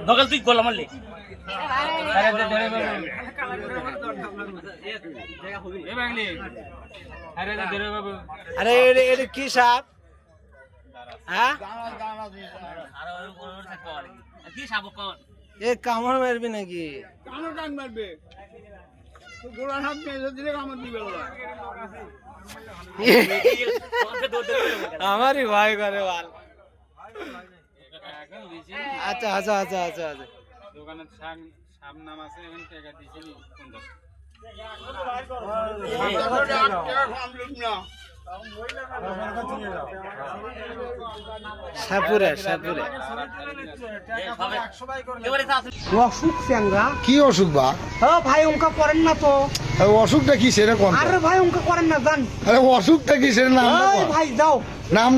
দোকান তুই গোলা মারলি আরে এটা কি সাপ? হ্যাঁ কি সাপ কোন এ কামড় মারবি নাকি? আমারই ভয় করে বল। আচ্ছা আচ্ছা আচ্ছা আচ্ছা আচ্ছা দোকানের সাম নাম আছে এখন টাকা দিছিলি 50 সাপুরে সাপুরে অসুখ চ্যাংরা কি অসুখ বা? ভাই অঙ্কা করেন না তো। আরে অসুখটা কি সেটা কোন? আরে ভাই অঙ্কা করেন না জান। আরে অসুখটা কি সেটা নাম ভাই যাও নাম